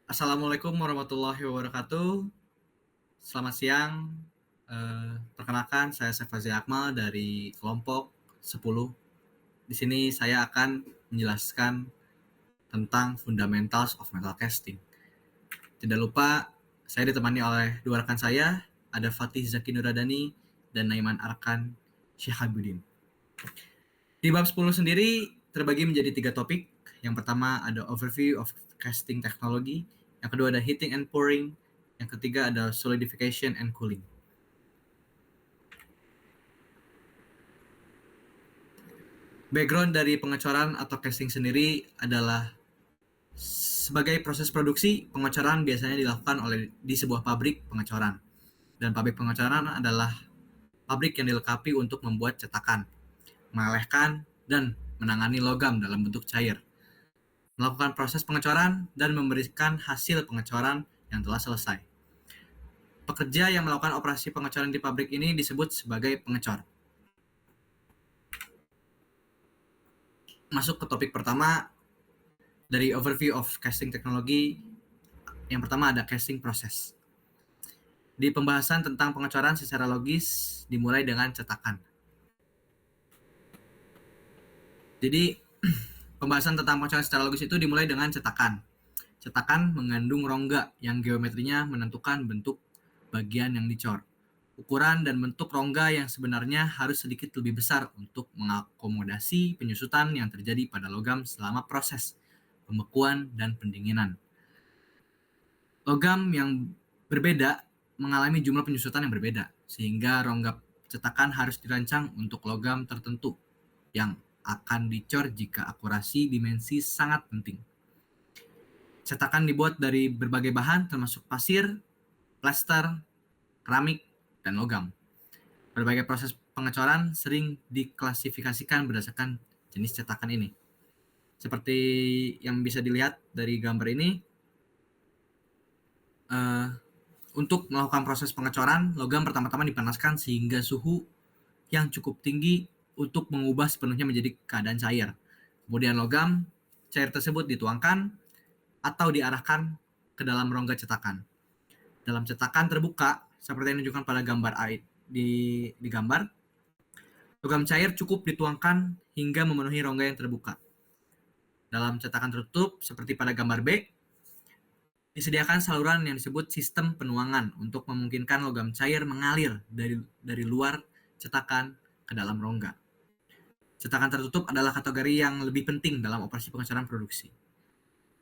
Assalamualaikum warahmatullahi wabarakatuh. Selamat siang. Perkenalkan, saya Sefazi Akmal dari kelompok 10. Di sini saya akan menjelaskan tentang Fundamentals of Metal Casting. Tidak lupa, saya ditemani oleh dua rekan saya, ada Fatih Zaki Nuradani dan Naiman Arkan Syihabuddin. Di bab 10 sendiri terbagi menjadi 3 topik. Yang pertama ada overview of casting technology, yang kedua ada heating and pouring, yang ketiga ada solidification and cooling. Background dari pengecoran atau casting sendiri adalah sebagai proses produksi, pengecoran biasanya dilakukan di sebuah pabrik pengecoran. Dan pabrik pengecoran adalah pabrik yang dilengkapi untuk membuat cetakan, melelehkan, dan menangani logam dalam bentuk cair, melakukan proses pengecoran, dan memberikan hasil pengecoran yang telah selesai. Pekerja yang melakukan operasi pengecoran di pabrik ini disebut sebagai pengecor. Masuk ke topik pertama dari overview of casting technology. Yang pertama ada casting process. Di pembahasan tentang pengecoran secara logis dimulai dengan cetakan. Jadi pembahasan tentang pengecoran secara logis itu dimulai dengan cetakan. Cetakan mengandung rongga yang geometrinya menentukan bentuk bagian yang dicor. Ukuran dan bentuk rongga yang sebenarnya harus sedikit lebih besar untuk mengakomodasi penyusutan yang terjadi pada logam selama proses pembekuan dan pendinginan. Logam yang berbeda mengalami jumlah penyusutan yang berbeda, sehingga rongga cetakan harus dirancang untuk logam tertentu yang akan dicor jika akurasi dimensi sangat penting. Cetakan dibuat dari berbagai bahan termasuk pasir, plaster, keramik, dan logam. Berbagai proses pengecoran sering diklasifikasikan berdasarkan jenis cetakan ini. Seperti yang bisa dilihat dari gambar ini, untuk melakukan proses pengecoran, logam pertama-tama dipanaskan sehingga suhu yang cukup tinggi untuk mengubah sepenuhnya menjadi keadaan cair. Kemudian logam cair tersebut dituangkan atau diarahkan ke dalam rongga cetakan. Dalam cetakan terbuka, seperti yang ditunjukkan pada gambar A di gambar, logam cair cukup dituangkan hingga memenuhi rongga yang terbuka. Dalam cetakan tertutup, seperti pada gambar B, disediakan saluran yang disebut sistem penuangan untuk memungkinkan logam cair mengalir dari luar cetakan ke dalam rongga. Cetakan tertutup adalah kategori yang lebih penting dalam operasi pengecoran produksi.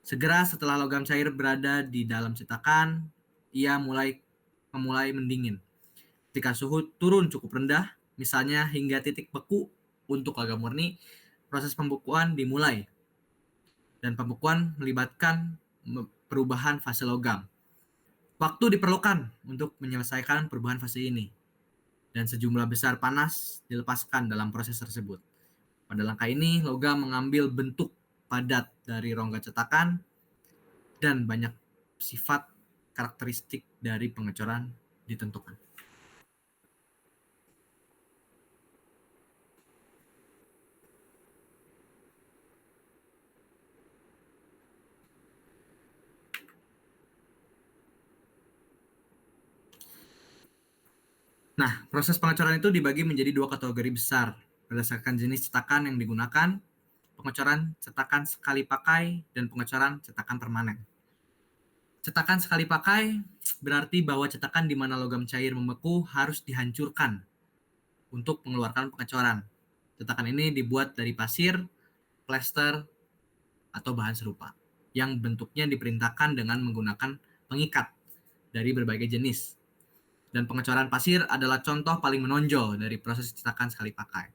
Segera setelah logam cair berada di dalam cetakan, ia mulai mendingin. Ketika suhu turun cukup rendah, misalnya hingga titik beku untuk logam murni, proses pembekuan dimulai. Dan pembekuan melibatkan perubahan fase logam. Waktu diperlukan untuk menyelesaikan perubahan fase ini. Dan sejumlah besar panas dilepaskan dalam proses tersebut. Pada langkah ini, logam mengambil bentuk padat dari rongga cetakan dan banyak sifat karakteristik dari pengecoran ditentukan. Nah, proses pengecoran itu dibagi menjadi 2 kategori besar berdasarkan jenis cetakan yang digunakan, pengecoran cetakan sekali pakai, dan pengecoran cetakan permanen. Cetakan sekali pakai berarti bahwa cetakan di mana logam cair membeku harus dihancurkan untuk mengeluarkan pengecoran. Cetakan ini dibuat dari pasir, plaster, atau bahan serupa yang bentuknya diperintahkan dengan menggunakan pengikat dari berbagai jenis. Dan pengecoran pasir adalah contoh paling menonjol dari proses cetakan sekali pakai.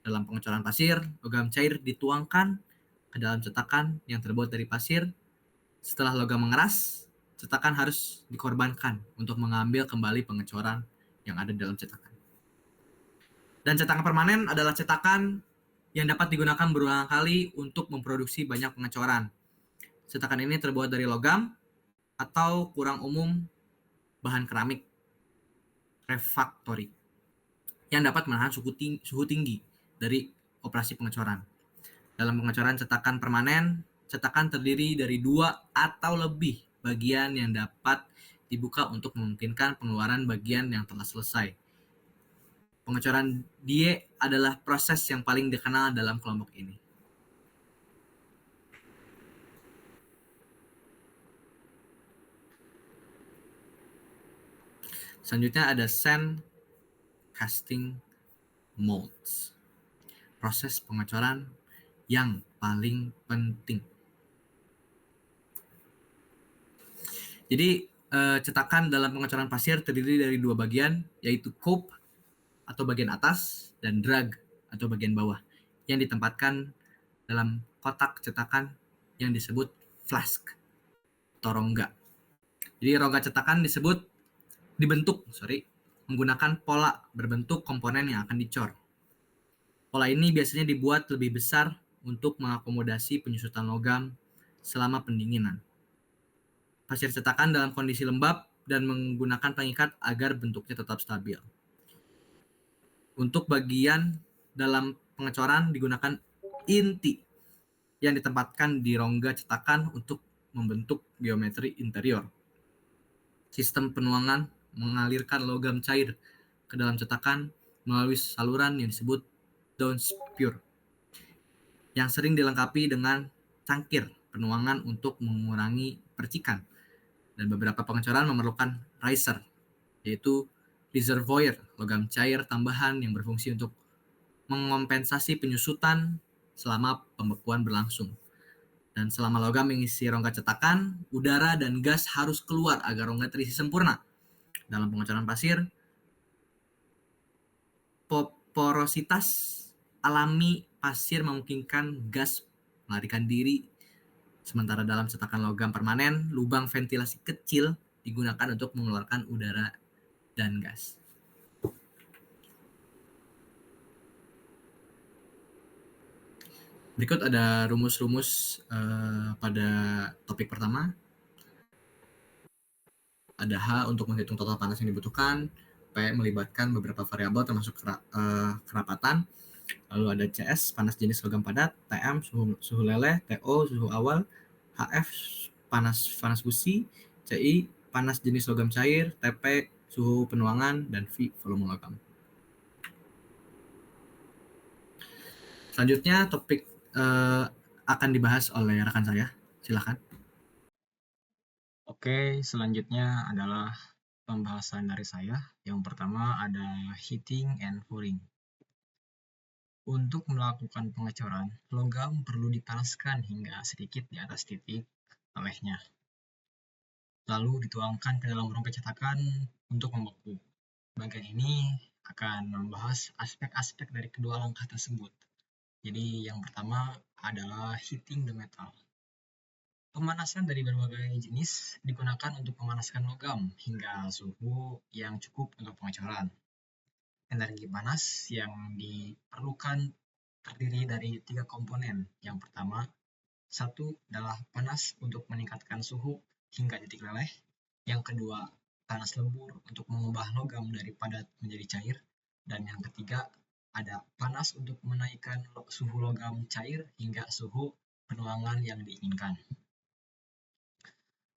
Dalam pengecoran pasir, logam cair dituangkan ke dalam cetakan yang terbuat dari pasir. Setelah logam mengeras, cetakan harus dikorbankan untuk mengambil kembali pengecoran yang ada di dalam cetakan. Dan cetakan permanen adalah cetakan yang dapat digunakan berulang kali untuk memproduksi banyak pengecoran. Cetakan ini terbuat dari logam atau kurang umum bahan keramik refraktori yang dapat menahan suhu tinggi dari operasi pengecoran. Dalam pengecoran cetakan permanen, cetakan terdiri dari 2 atau lebih bagian yang dapat dibuka untuk memungkinkan pengeluaran bagian yang telah selesai. Pengecoran die adalah proses yang paling dikenal dalam kelompok ini. Selanjutnya ada sand casting molds. Proses pengecoran yang paling penting. Jadi cetakan dalam pengecoran pasir terdiri dari dua bagian, yaitu cope atau bagian atas dan drag atau bagian bawah yang ditempatkan dalam kotak cetakan yang disebut flask atau rongga. Jadi rongga cetakan dibentuk menggunakan pola berbentuk komponen yang akan dicor. Pola ini biasanya dibuat lebih besar untuk mengakomodasi penyusutan logam selama pendinginan. Pasir cetakan dalam kondisi lembab dan menggunakan pengikat agar bentuknya tetap stabil. Untuk bagian dalam pengecoran digunakan inti yang ditempatkan di rongga cetakan untuk membentuk geometri interior. Sistem penuangan mengalirkan logam cair ke dalam cetakan melalui saluran yang disebut downspout, yang sering dilengkapi dengan cangkir penuangan untuk mengurangi percikan. Dan beberapa pengecoran memerlukan riser, yaitu reservoir, logam cair tambahan yang berfungsi untuk mengompensasi penyusutan selama pembekuan berlangsung. Dan selama logam mengisi rongga cetakan, udara dan gas harus keluar agar rongga terisi sempurna. Dalam pengecoran pasir, porositas alami pasir memungkinkan gas melarikan diri, sementara dalam cetakan logam permanen, lubang ventilasi kecil digunakan untuk mengeluarkan udara dan gas. Berikut ada rumus-rumus pada topik pertama. Ada H untuk menghitung total panas yang dibutuhkan, P melibatkan beberapa variabel termasuk kerapatan, lalu ada CS panas jenis logam padat, TM suhu leleh, TO suhu awal, HF panas busi, CI panas jenis logam cair, TP suhu penuangan, dan V volume logam. Selanjutnya topik akan dibahas oleh rekan saya. Silakan. Oke, selanjutnya adalah pembahasan dari saya. Yang pertama ada heating and cooling. Untuk melakukan pengecoran, logam perlu dipanaskan hingga sedikit di atas titik lelehnya. Lalu dituangkan ke dalam rongga cetakan untuk membeku. Bagian ini akan membahas aspek-aspek dari kedua langkah tersebut. Jadi yang pertama adalah heating the metal. Pemanasan dari berbagai jenis digunakan untuk memanaskan logam hingga suhu yang cukup untuk pengecoran. Energi panas yang diperlukan terdiri dari 3 komponen. Yang pertama, satu adalah panas untuk meningkatkan suhu hingga titik leleh. Yang kedua, panas lebur untuk mengubah logam dari padat menjadi cair. Dan yang ketiga, ada panas untuk menaikkan suhu logam cair hingga suhu penuangan yang diinginkan.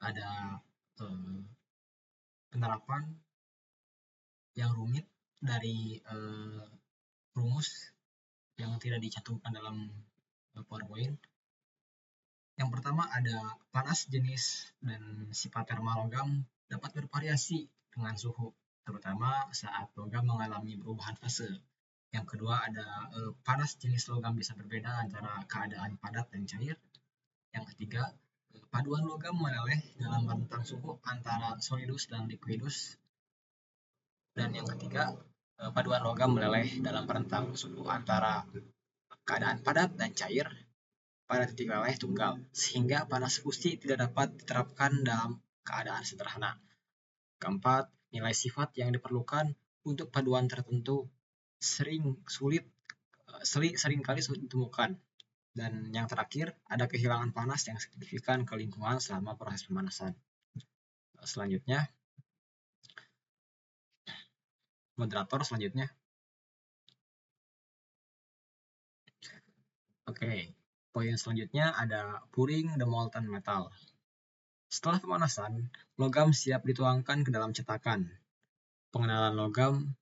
Ada penerapan yang rumit dari rumus yang tidak dicantumkan dalam PowerPoint. Yang pertama ada panas jenis dan sifat termal logam dapat bervariasi dengan suhu, terutama saat logam mengalami perubahan fase. Yang kedua ada panas jenis logam bisa berbeda antara keadaan padat dan cair. Yang ketiga, paduan logam meleleh dalam rentang suhu antara solidus dan liquidus. Dan yang ketiga, paduan logam meleleh dalam rentang suhu antara keadaan padat dan cair pada titik leleh tunggal, sehingga panas fusi tidak dapat diterapkan dalam keadaan sederhana. Keempat, nilai sifat yang diperlukan untuk paduan tertentu seringkali sulit ditemukan. Dan yang terakhir, ada kehilangan panas yang signifikan ke lingkungan selama proses pemanasan. Selanjutnya, moderator selanjutnya. Oke, poin selanjutnya ada pouring the molten metal. Setelah pemanasan, logam siap dituangkan ke dalam cetakan. Pengenalan logam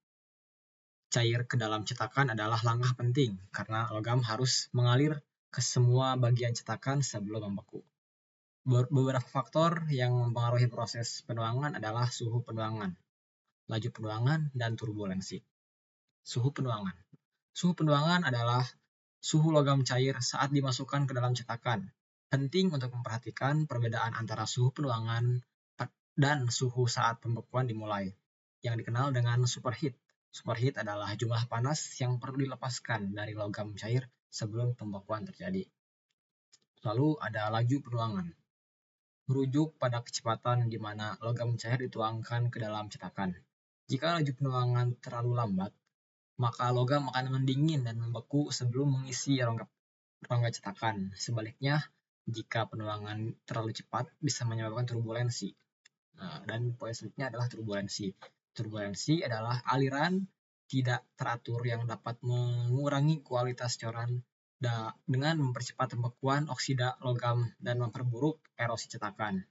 cair ke dalam cetakan adalah langkah penting karena logam harus mengalir ke semua bagian cetakan sebelum membeku. Beberapa faktor yang mempengaruhi proses penuangan adalah suhu penuangan, laju penuangan, dan turbulensi. Suhu penuangan. Suhu penuangan adalah suhu logam cair saat dimasukkan ke dalam cetakan. Penting untuk memperhatikan perbedaan antara suhu penuangan dan suhu saat pembekuan dimulai, yang dikenal dengan superheat. Superheat adalah jumlah panas yang perlu dilepaskan dari logam cair sebelum pembekuan terjadi. Lalu ada laju penuangan. Merujuk pada kecepatan di mana logam cair dituangkan ke dalam cetakan. Jika laju penuangan terlalu lambat, maka logam akan mendingin dan membeku sebelum mengisi rongga cetakan. Sebaliknya, jika penuangan terlalu cepat bisa menyebabkan turbulensi. Dan poin selanjutnya adalah turbulensi. Turbulensi adalah aliran tidak teratur yang dapat mengurangi kualitas coran dengan mempercepat pembekuan oksida logam dan memperburuk erosi cetakan.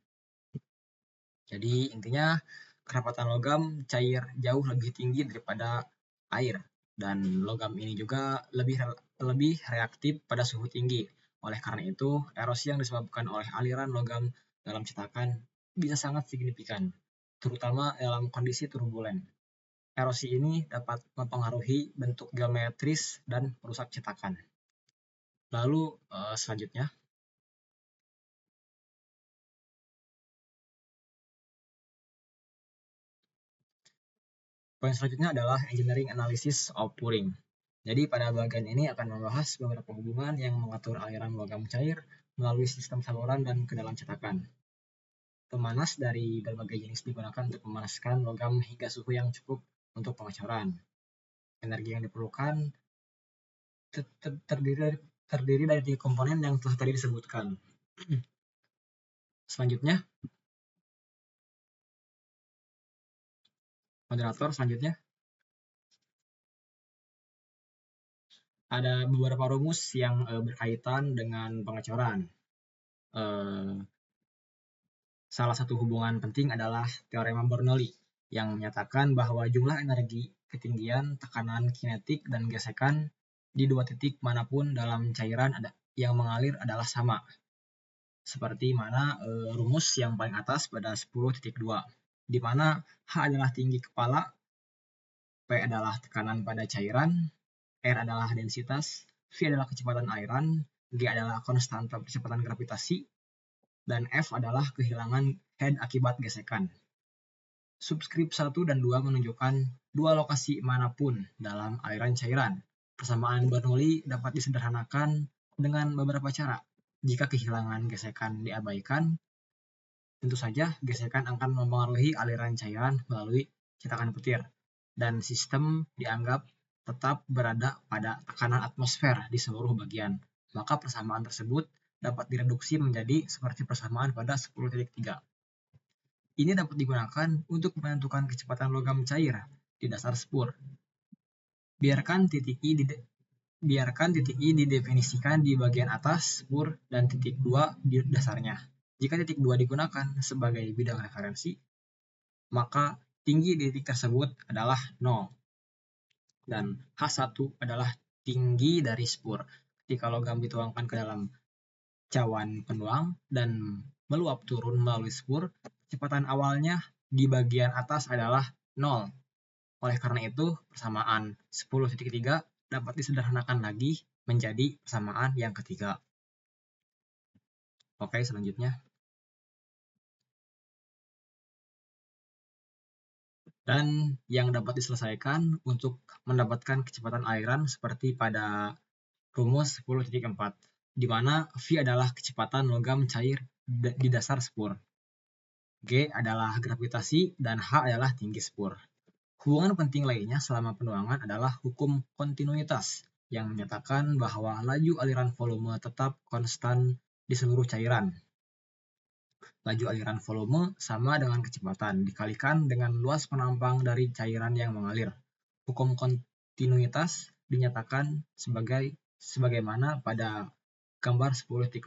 Jadi intinya kerapatan logam cair jauh lebih tinggi daripada air, dan logam ini juga lebih reaktif pada suhu tinggi. Oleh karena itu, erosi yang disebabkan oleh aliran logam dalam cetakan bisa sangat signifikan, terutama dalam kondisi turbulen. Erosi ini dapat mempengaruhi bentuk geometris dan merusak cetakan. Lalu selanjutnya, poin selanjutnya adalah engineering analysis of pouring. Jadi pada bagian ini akan membahas beberapa hubungan yang mengatur aliran logam cair melalui sistem saluran dan ke dalam cetakan. Pemanas dari berbagai jenis digunakan untuk memanaskan logam hingga suhu yang cukup untuk pengecoran. Energi yang diperlukan terdiri dari 3 komponen yang telah tadi disebutkan. Selanjutnya, moderator selanjutnya. Ada beberapa rumus yang berkaitan dengan pengecoran. Salah satu hubungan penting adalah teorema Bernoulli yang menyatakan bahwa jumlah energi, ketinggian, tekanan kinetik, dan gesekan di 2 titik manapun dalam cairan yang mengalir adalah sama. Seperti mana rumus yang paling atas pada 10.2, di mana H adalah tinggi kepala, P adalah tekanan pada cairan, R adalah densitas, V adalah kecepatan aliran, G adalah konstanta percepatan gravitasi, dan F adalah kehilangan head akibat gesekan. Subskrip 1 dan 2 menunjukkan 2 lokasi manapun dalam aliran cairan. Persamaan Bernoulli dapat disederhanakan dengan beberapa cara. Jika kehilangan gesekan diabaikan, tentu saja gesekan akan mempengaruhi aliran cairan melalui cetakan petir, dan sistem dianggap tetap berada pada tekanan atmosfer di seluruh bagian. Maka persamaan tersebut dapat direduksi menjadi seperti persamaan pada 10.3. Ini dapat digunakan untuk menentukan kecepatan logam cair di dasar spur. Biarkan titik I didefinisikan di bagian atas spur dan titik 2 di dasarnya. Jika titik 2 digunakan sebagai bidang referensi, maka tinggi di titik tersebut adalah 0. Dan H1 adalah tinggi dari spur. Ketika logam dituangkan ke dalam cawan penuang dan meluap turun melalui spur, kecepatan awalnya di bagian atas adalah 0. Oleh karena itu, persamaan 10.3 dapat disederhanakan lagi menjadi persamaan yang ketiga. Oke, selanjutnya. Dan yang dapat diselesaikan untuk mendapatkan kecepatan aliran seperti pada rumus 10.4, di mana V adalah kecepatan logam cair di dasar spur, G adalah gravitasi, dan H adalah tinggi spur. Hubungan penting lainnya selama penuangan adalah hukum kontinuitas yang menyatakan bahwa laju aliran volume tetap konstan di seluruh cairan. Laju aliran volume sama dengan kecepatan dikalikan dengan luas penampang dari cairan yang mengalir. Hukum kontinuitas dinyatakan sebagaimana pada gambar 10.5,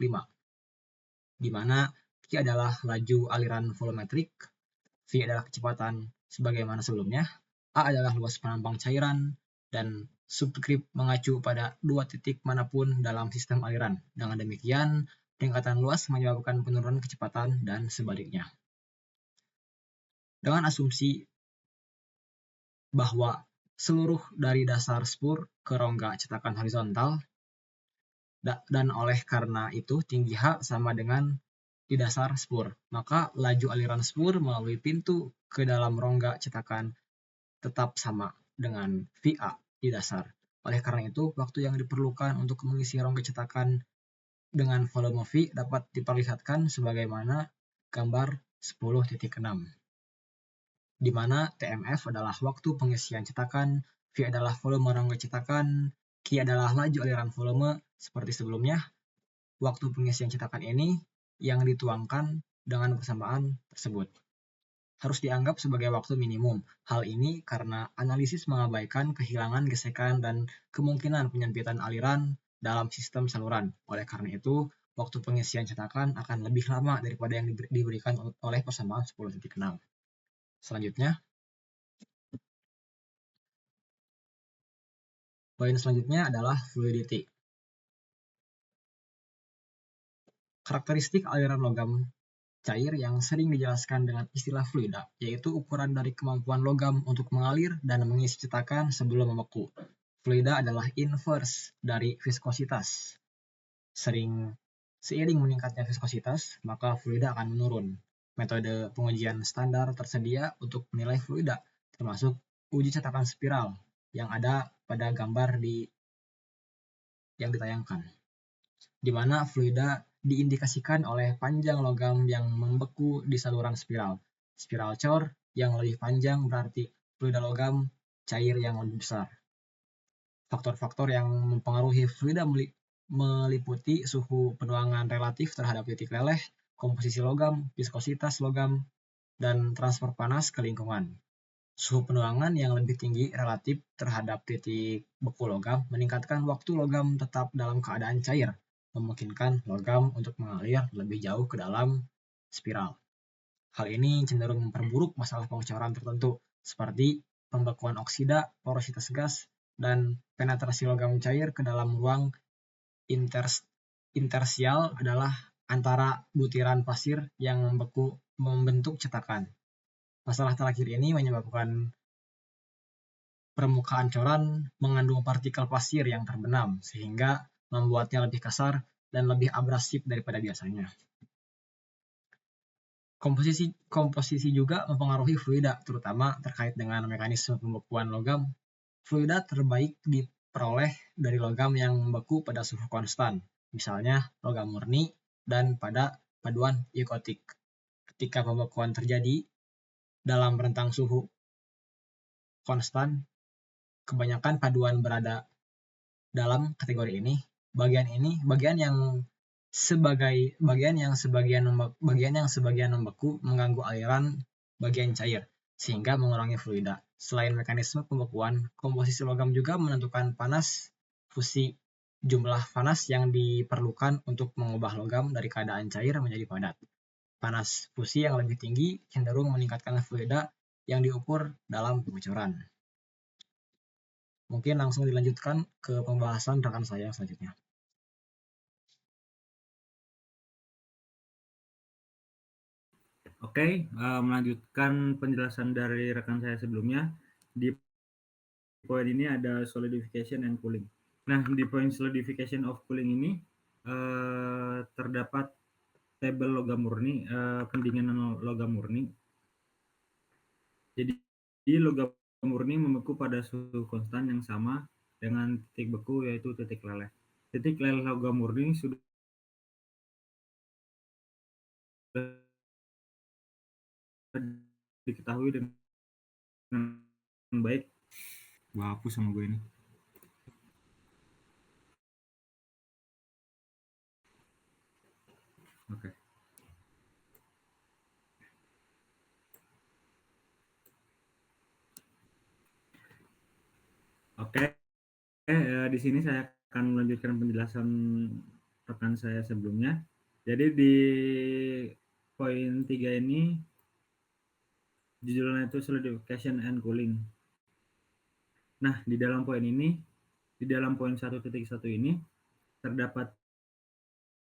di mana Q adalah laju aliran volumetrik, V adalah kecepatan sebagaimana sebelumnya, A adalah luas penampang cairan, dan subskrip mengacu pada dua titik manapun dalam sistem aliran. Dengan demikian, peningkatan luas menyebabkan penurunan kecepatan dan sebaliknya. Dengan asumsi bahwa seluruh dari dasar spur ke rongga cetakan horizontal, dan oleh karena itu tinggi H sama dengan di dasar spur, maka laju aliran spur melalui pintu ke dalam rongga cetakan tetap sama dengan VA di dasar. Oleh karena itu, waktu yang diperlukan untuk mengisi rongga cetakan dengan volume V dapat diperlihatkan sebagaimana gambar 10.6, di mana TMF adalah waktu pengisian cetakan, V adalah volume rongga cetakan, Q adalah laju aliran volume seperti sebelumnya. Waktu pengisian cetakan ini yang dituangkan dengan persamaan tersebut harus dianggap sebagai waktu minimum. Hal ini karena analisis mengabaikan kehilangan gesekan dan kemungkinan penyempitan aliran dalam sistem saluran. Oleh karena itu, waktu pengisian cetakan akan lebih lama daripada yang diberikan oleh persamaan 10.6. Selanjutnya, poin selanjutnya adalah fluidity. Karakteristik aliran logam cair yang sering dijelaskan dengan istilah fluida, yaitu ukuran dari kemampuan logam untuk mengalir dan mengisi cetakan sebelum membeku. Fluida adalah inverse dari viskositas. Seiring meningkatnya viskositas, maka fluida akan menurun. Metode pengujian standar tersedia untuk menilai fluida, termasuk uji cetakan spiral yang ada pada gambar yang ditayangkan, di mana fluida diindikasikan oleh panjang logam yang membeku di saluran spiral. Spiral Cor yang lebih panjang berarti fluida logam cair yang lebih besar. Faktor-faktor yang mempengaruhi fluida meliputi suhu penuangan relatif terhadap titik leleh, komposisi logam, viskositas logam, dan transfer panas ke lingkungan. Suhu penuangan yang lebih tinggi relatif terhadap titik beku logam meningkatkan waktu logam tetap dalam keadaan cair, memungkinkan logam untuk mengalir lebih jauh ke dalam spiral. Hal ini cenderung memperburuk masalah pengecoran tertentu, seperti pembekuan oksida, porositas gas, dan penetrasi logam cair ke dalam ruang intersial adalah antara butiran pasir yang membeku membentuk cetakan. Masalah terakhir ini menyebabkan permukaan coran mengandung partikel pasir yang terbenam, sehingga membuatnya lebih kasar dan lebih abrasif daripada biasanya. Komposisi juga mempengaruhi fluida, terutama terkait dengan mekanisme pembekuan logam. Fluida terbaik diperoleh dari logam yang membeku pada suhu konstan, misalnya logam murni, dan pada paduan eukotik. Ketika pembekuan terjadi dalam rentang suhu konstan, kebanyakan paduan berada dalam kategori ini. Bagian yang sebagian membeku mengganggu aliran bagian cair sehingga mengurangi fluida. Selain mekanisme pembekuan, komposisi logam juga menentukan panas fusi, jumlah panas yang diperlukan untuk mengubah logam dari keadaan cair menjadi padat. Panas fusi yang lebih tinggi cenderung meningkatkan fluida yang diukur dalam pengecoran. Mungkin langsung dilanjutkan ke pembahasan rekan saya selanjutnya. Oke, melanjutkan penjelasan dari rekan saya sebelumnya. Di poin ini ada solidification and cooling. Nah, di poin solidification of cooling ini terdapat tabel logam murni, pendinginan logam murni. Jadi logam murni membeku pada suhu konstan yang sama dengan titik beku, yaitu titik leleh. Titik leleh logam murni sudah diketahui dengan baik. Gua hapus sama gue ini. Oke. Di sini saya akan melanjutkan penjelasan rekan saya sebelumnya. Jadi di poin 3 ini judulnya itu solidification and cooling. Nah, di dalam poin 1.1 ini terdapat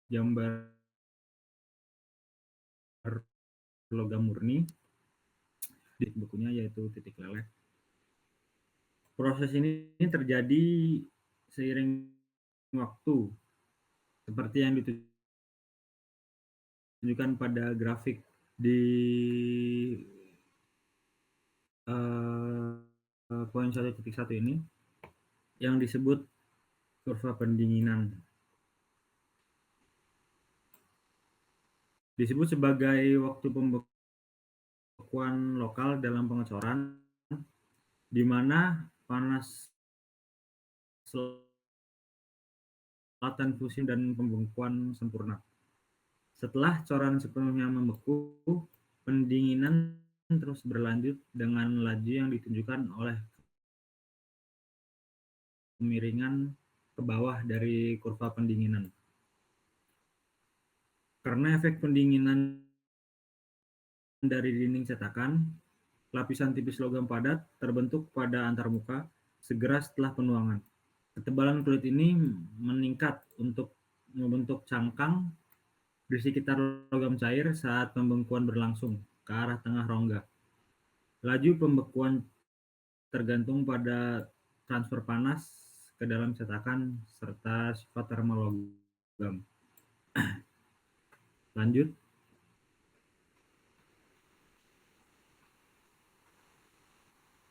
gambar logam murni di bukunya, yaitu titik leleh. Proses ini terjadi seiring waktu seperti yang ditunjukkan pada grafik di poin 1.1 ini yang disebut kurva pendinginan. Disebut sebagai waktu pembekuan lokal dalam pengecoran, di mana panas selatan fusi dan pembekuan sempurna. Setelah coran sepenuhnya membeku, pendinginan terus berlanjut dengan laju yang ditunjukkan oleh kemiringan ke bawah dari kurva pendinginan. Karena efek pendinginan dari dinding cetakan, lapisan tipis logam padat terbentuk pada antarmuka segera setelah penuangan. Ketebalan kulit ini meningkat untuk membentuk cangkang di sekitar logam cair saat pembekuan berlangsung ke arah tengah rongga. Laju pembekuan tergantung pada transfer panas ke dalam cetakan serta sifat termal logam. Lanjut.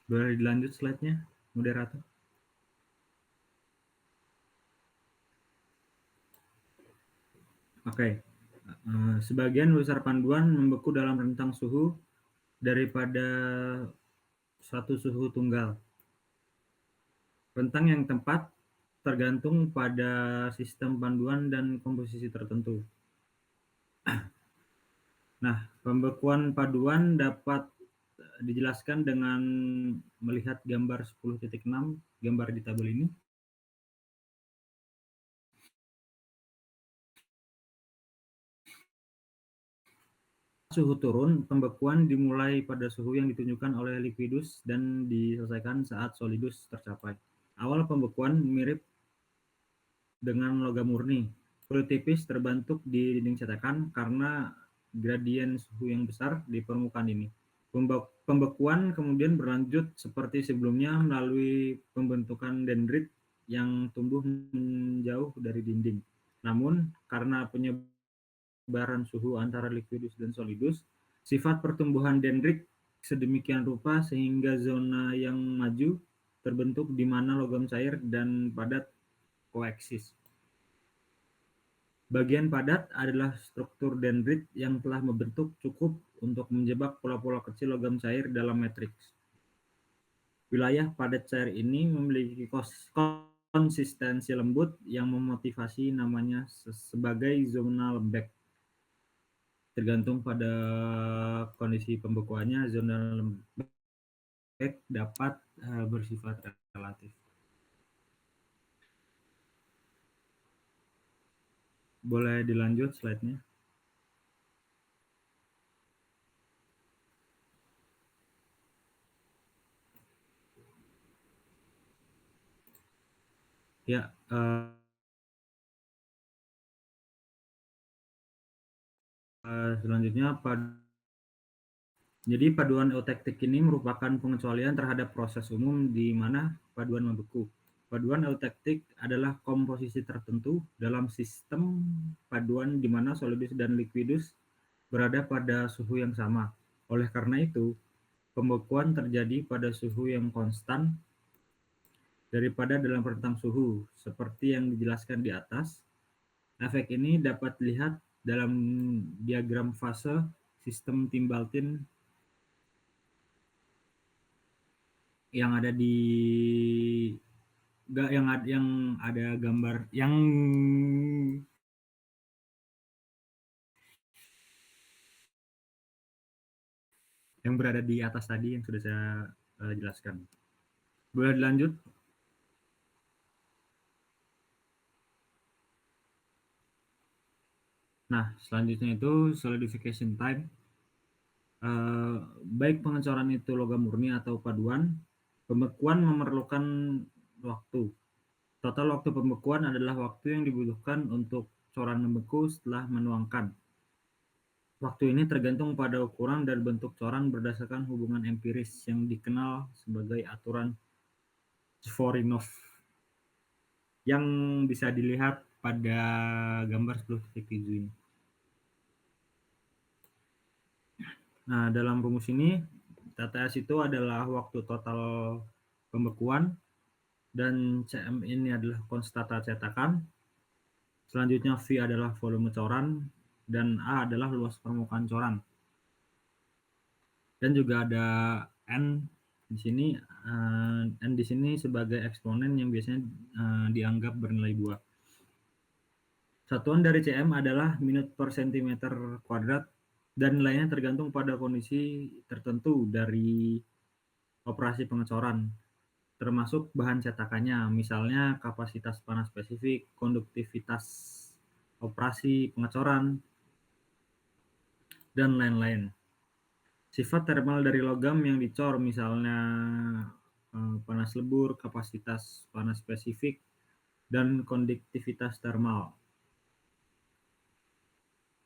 Boleh dilanjut slide-nya, moderator? Oke. Sebagian besar panduan membeku dalam rentang suhu daripada satu suhu tunggal. Rentang yang tepat tergantung pada sistem panduan dan komposisi tertentu. Nah, pembekuan paduan dapat dijelaskan dengan melihat gambar 10.6, gambar di tabel ini. Suhu turun, pembekuan dimulai pada suhu yang ditunjukkan oleh liquidus dan diselesaikan saat solidus tercapai. Awal pembekuan mirip dengan logam murni. Kulit tipis terbentuk di dinding cetakan karena gradien suhu yang besar di permukaan ini. Pembekuan kemudian berlanjut seperti sebelumnya melalui pembentukan dendrit yang tumbuh menjauh dari dinding. Namun, karena penyebaran suhu antara liquidus dan solidus, sifat pertumbuhan dendrit sedemikian rupa sehingga zona yang maju terbentuk di mana logam cair dan padat koeksis. Bagian padat adalah struktur dendrit yang telah membentuk cukup untuk menjebak pola-pola kecil logam cair dalam matriks. Wilayah padat cair ini memiliki konsistensi lembut yang memotivasi namanya sebagai zona lembek. Tergantung pada kondisi pembekuannya, zona lembek dapat bersifat relatif. Boleh dilanjut slide-nya. Ya, selanjutnya jadi paduan eutektik ini merupakan pengecualian terhadap proses umum di mana paduan membeku. Paduan eutektik adalah komposisi tertentu dalam sistem paduan di mana solidus dan liquidus berada pada suhu yang sama. Oleh karena itu, pembekuan terjadi pada suhu yang konstan daripada dalam rentang suhu, seperti yang dijelaskan di atas. Efek ini dapat dilihat dalam diagram fase sistem Timbaltin yang ada gambar yang berada di atas tadi yang sudah saya jelaskan. Boleh dilanjut? Nah, selanjutnya itu solidification time. Baik pengecoran itu logam murni atau paduan, pembekuan memerlukan waktu. Total waktu pembekuan adalah waktu yang dibutuhkan untuk coran membeku setelah menuangkan. Waktu ini tergantung pada ukuran dan bentuk coran berdasarkan hubungan empiris yang dikenal sebagai aturan Zvorinov yang bisa dilihat pada gambar 10.7 ini. Nah, dalam rumus ini TTS itu adalah waktu total pembekuan dan CM ini adalah konstanta cetakan. Selanjutnya V adalah volume coran dan A adalah luas permukaan coran. Dan juga ada N di sini. N di sini sebagai eksponen yang biasanya dianggap bernilai 2. Satuan dari CM adalah menit per cm², dan nilainya tergantung pada kondisi tertentu dari operasi pengecoran, termasuk bahan cetakannya, misalnya kapasitas panas spesifik, konduktivitas operasi pengecoran, dan lain-lain. Sifat termal dari logam yang dicor, misalnya panas lebur, kapasitas panas spesifik, dan konduktivitas termal.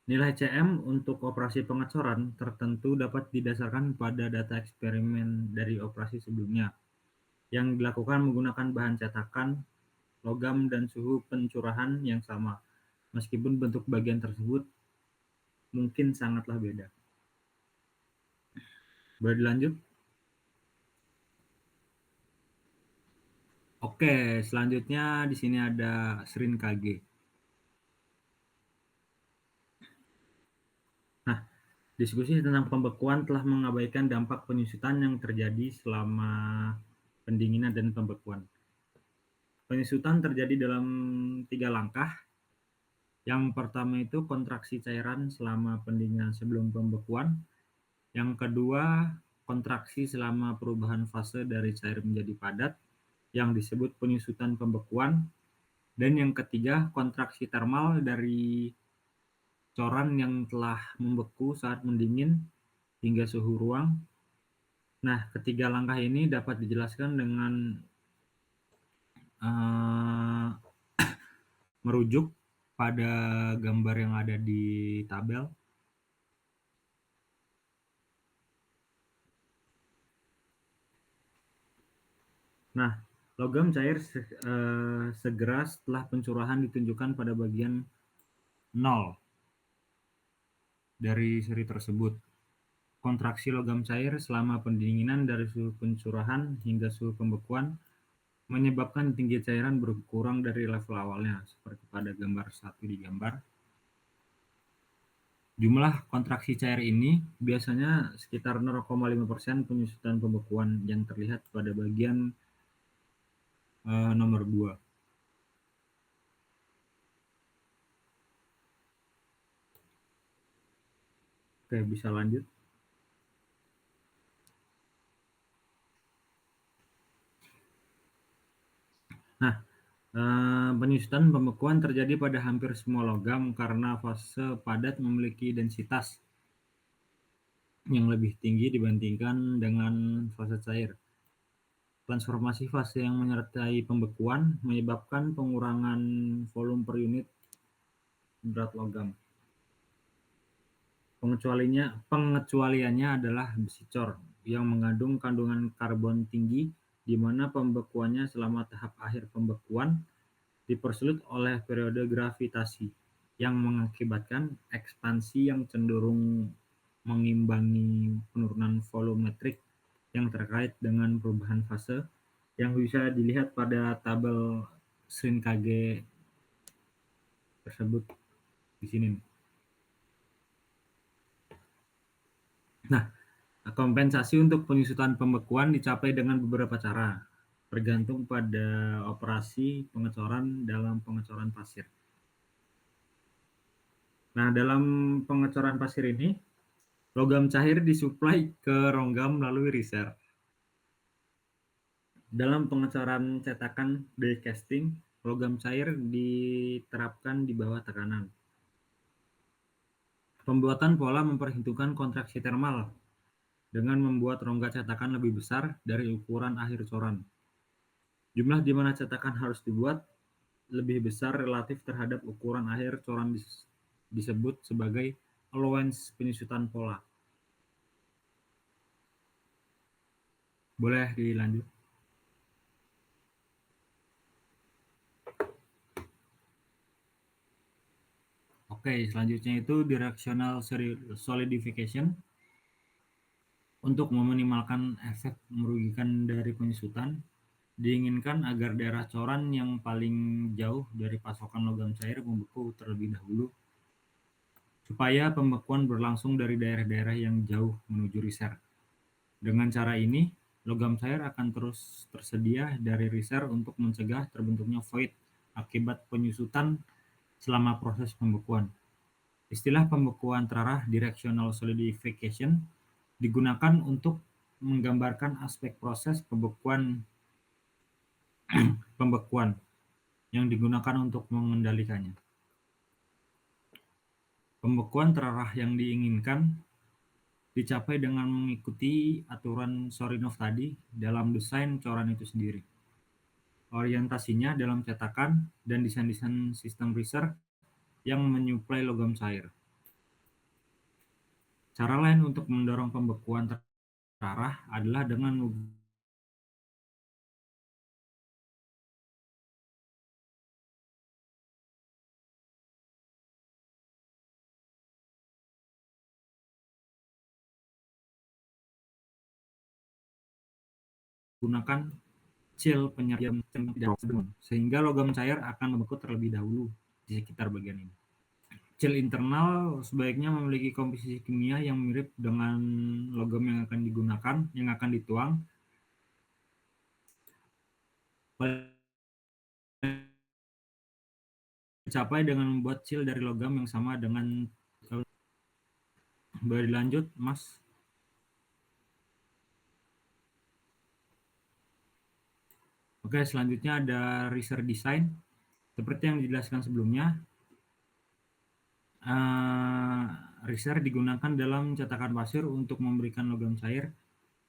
Nilai CM untuk operasi pengecoran tertentu dapat didasarkan pada data eksperimen dari operasi sebelumnya, yang dilakukan menggunakan bahan cetakan, logam, dan suhu pencurahan yang sama, meskipun bentuk bagian tersebut mungkin sangatlah beda. Boleh dilanjut? Oke, selanjutnya di sini ada Srin Kg. Nah, diskusi tentang pembekuan telah mengabaikan dampak penyusutan yang terjadi selama pendinginan dan pembekuan. Penyusutan terjadi dalam 3 langkah. Yang pertama itu kontraksi cairan selama pendinginan sebelum pembekuan. Yang kedua, kontraksi selama perubahan fase dari cair menjadi padat, yang disebut penyusutan pembekuan. Dan yang ketiga, kontraksi termal dari coran yang telah membeku saat mendingin hingga suhu ruang. Nah, ketiga langkah ini dapat dijelaskan dengan merujuk pada gambar yang ada di tabel. Nah, logam cair segera setelah pencurahan ditunjukkan pada bagian 0 dari seri tersebut. Kontraksi logam cair selama pendinginan dari suhu pencurahan hingga suhu pembekuan menyebabkan tinggi cairan berkurang dari level awalnya, seperti pada gambar 1 digambar. Jumlah kontraksi cair ini biasanya sekitar 0,5% penyusutan pembekuan yang terlihat pada bagian nomor 2. Oke, bisa lanjut. Nah, penyusutan pembekuan terjadi pada hampir semua logam karena fase padat memiliki densitas yang lebih tinggi dibandingkan dengan fase cair. Transformasi fase yang menyertai pembekuan menyebabkan pengurangan volume per unit berat logam. Pengecualiannya adalah besi cor yang mengandung kandungan karbon tinggi, di mana pembekuannya selama tahap akhir pembekuan dipersulit oleh periode gravitasi yang mengakibatkan ekspansi yang cenderung mengimbangi penurunan volumetrik yang terkait dengan perubahan fase yang bisa dilihat pada tabel Srin Kg tersebut di sini. Nah, kompensasi untuk penyusutan pembekuan dicapai dengan beberapa cara, tergantung pada operasi pengecoran dalam pengecoran pasir. Nah, dalam pengecoran pasir ini, logam cair disuplai ke rongga melalui riser. Dalam pengecoran cetakan die casting, logam cair diterapkan di bawah tekanan. Pembuatan pola memperhitungkan kontraksi termal dengan membuat rongga cetakan lebih besar dari ukuran akhir coran. Jumlah di mana cetakan harus dibuat lebih besar relatif terhadap ukuran akhir coran disebut sebagai allowance penyusutan pola. Boleh dilanjut. Oke, selanjutnya itu directional solidification. Untuk meminimalkan efek merugikan dari penyusutan, diinginkan agar daerah coran yang paling jauh dari pasokan logam cair membeku terlebih dahulu, supaya pembekuan berlangsung dari daerah-daerah yang jauh menuju riser. Dengan cara ini, logam cair akan terus tersedia dari riser untuk mencegah terbentuknya void akibat penyusutan selama proses pembekuan. Istilah pembekuan terarah directional solidification digunakan untuk menggambarkan aspek proses pembekuan yang digunakan untuk mengendalikannya. Pembekuan terarah yang diinginkan dicapai dengan mengikuti aturan Sorinov tadi dalam desain coran itu sendiri. Orientasinya dalam cetakan dan desain-desain sistem riser yang menyuplai logam cair. Cara lain untuk mendorong pembekuan terarah adalah dengan menggunakan chill penyediam sehingga logam cair akan membeku terlebih dahulu di sekitar bagian ini. Chill internal sebaiknya memiliki komposisi kimia yang mirip dengan logam yang akan dituang. Dicapai dengan membuat chill dari logam yang sama dengan. Boleh dilanjut, Mas? Oke, selanjutnya ada riser design. Seperti yang dijelaskan sebelumnya, riser digunakan dalam cetakan pasir untuk memberikan logam cair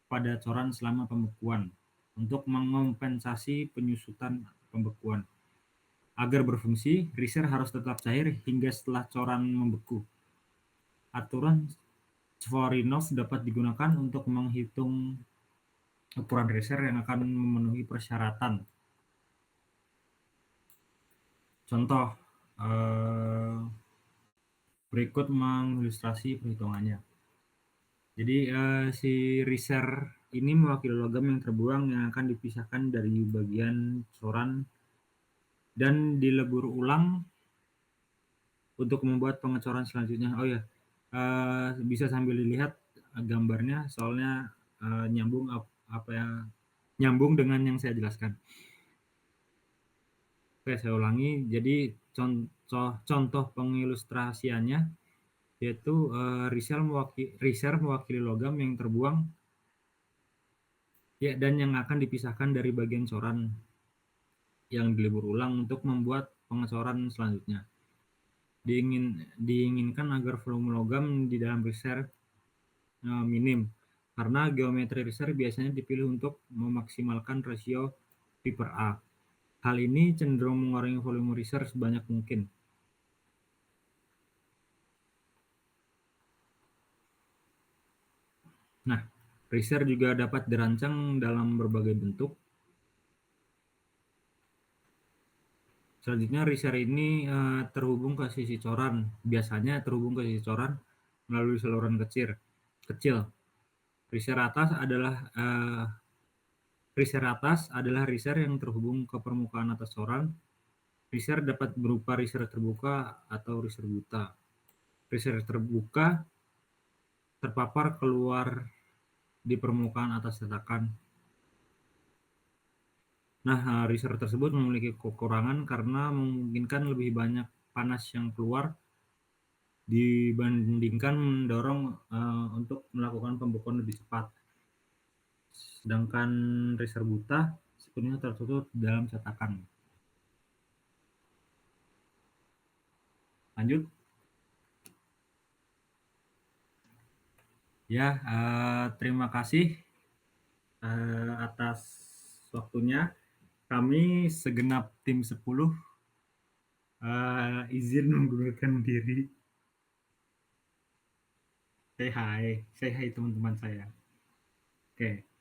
pada coran selama pembekuan untuk mengompensasi penyusutan pembekuan. Agar berfungsi, riser harus tetap cair hingga setelah coran membeku. Aturan Svorinov dapat digunakan untuk menghitung ukuran riser yang akan memenuhi persyaratan. Contoh berikut mengilustrasi perhitungannya. Jadi si riser ini mewakili logam yang terbuang yang akan dipisahkan dari bagian coran dan dilebur ulang untuk membuat pengecoran selanjutnya. Oh ya, bisa sambil dilihat gambarnya, soalnya nyambung dengan yang saya jelaskan. Oke, saya ulangi. Jadi contoh pengilustrasiannya yaitu riser mewakili logam yang terbuang ya, dan yang akan dipisahkan dari bagian coran yang dilebur ulang untuk membuat pengecoran selanjutnya. Diinginkan agar volume logam di dalam riser minim, karena geometri riser biasanya dipilih untuk memaksimalkan rasio P/A. Hal ini cenderung mengurangi volume riser sebanyak mungkin. Nah, riser juga dapat dirancang dalam berbagai bentuk. Selanjutnya, riser ini terhubung ke sisi coran. Biasanya terhubung ke sisi coran melalui saluran kecil. Riser atas adalah riser yang terhubung ke permukaan atas coran. Riser dapat berupa riser terbuka atau riser buta. Riser terbuka terpapar keluar di permukaan atas cetakan. Nah, riser tersebut memiliki kekurangan karena memungkinkan lebih banyak panas yang keluar dibandingkan mendorong untuk melakukan pembekuan lebih cepat. Sedangkan riser buta sepenuhnya tertutup dalam cetakan. Lanjut. Ya, terima kasih atas waktunya. Kami segenap tim 10 izin mengundurkan diri. Say hi teman-teman saya. Oke.